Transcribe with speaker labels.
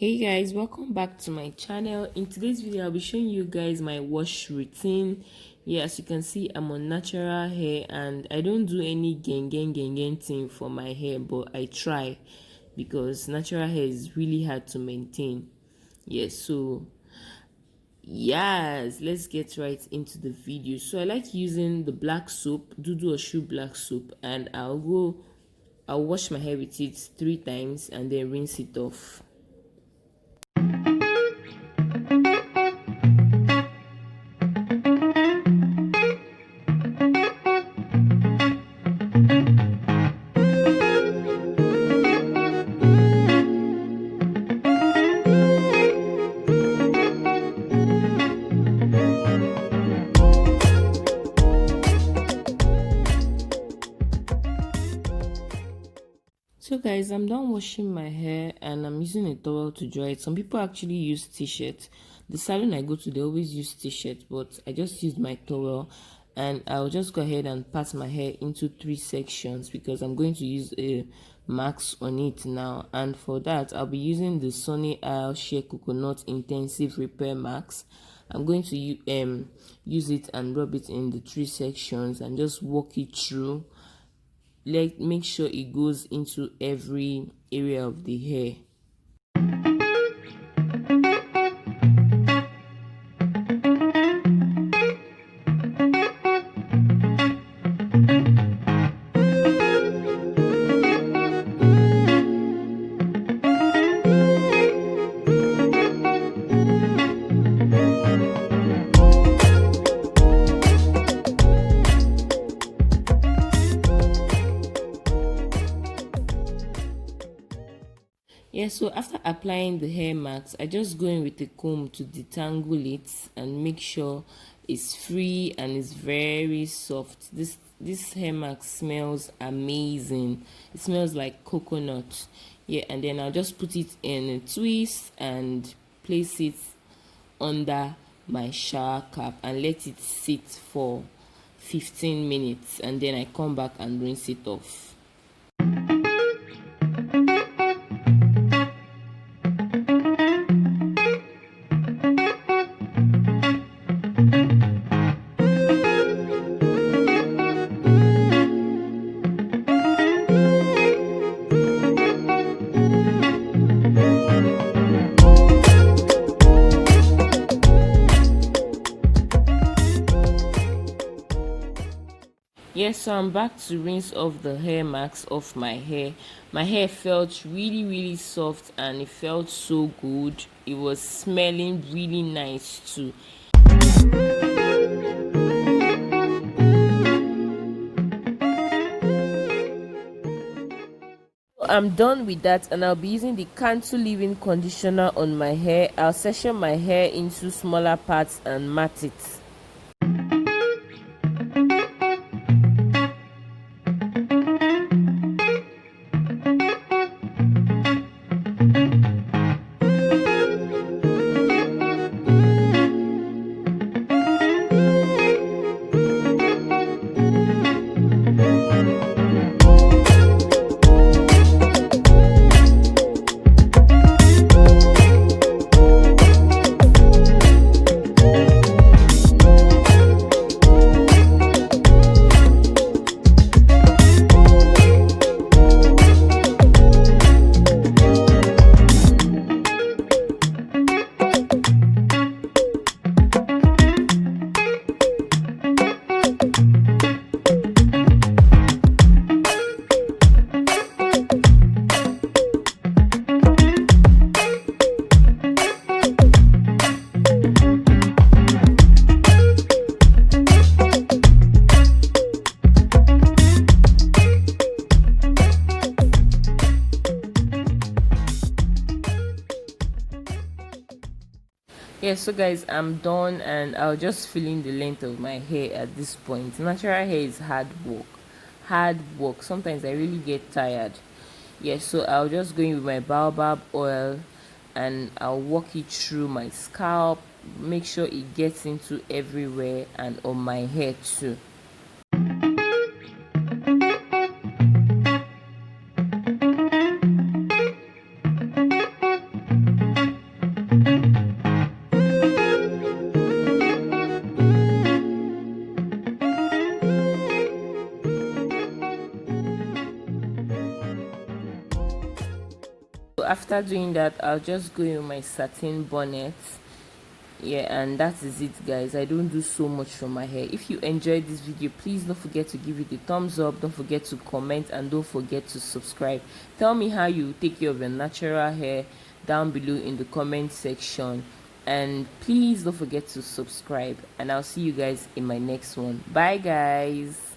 Speaker 1: Hey guys, welcome back to my channel. In today's video I'll be showing you guys my wash routine. As you can see, I'm on natural hair and I don't do any gang thing for my hair, but I try because natural hair is really hard to maintain. Let's get right into the video. So I like using the black soap, Dudu or shoe black soap, and I'll wash my hair with it 3 times and then rinse it off. So guys, I'm done washing my hair and I'm using a towel to dry it. Some people actually use t-shirt. The salon I go to, they always use t-shirt, but I just used my towel, and I'll just go ahead and part my hair into 3 sections because I'm going to use a mask on it now. And for that, I'll be using the Sunny Isle Shea Coconut Intensive Repair Mask. I'm going to use it and rub it in the 3 sections and just walk it through. Make sure it goes into every area of the hair. So after applying the hair mask, I just go in with a comb to detangle it and make sure it's free and it's very soft. This hair mask smells amazing. It smells like coconut. And then I'll just put it in a twist and place it under my shower cap and let it sit for 15 minutes, and then I come back and rinse it off. So I'm back to rinse off the hair mask off my hair. My hair felt really soft and it felt so good. It was smelling really nice too. I'm done with that, and I'll be using the Cantu leave-in conditioner on my hair. I'll section my hair into smaller parts and mat it. So guys, I'm done, and I'll just fill in the length of my hair at this point. Natural hair is hard work. Sometimes I really get tired. So I'll just go in with my Baobab oil and I'll walk it through my scalp, make sure it gets into everywhere and on my hair too. So after doing that, I'll just go in my satin bonnet. Yeah, and that is it, guys. I don't do so much for my hair. If you enjoyed this video, please don't forget to give it a thumbs up, don't forget to comment, and don't forget to subscribe. Tell me how you take care of your natural hair down below in the comment section, and please don't forget to subscribe, and I'll see you guys in my next one. Bye, guys.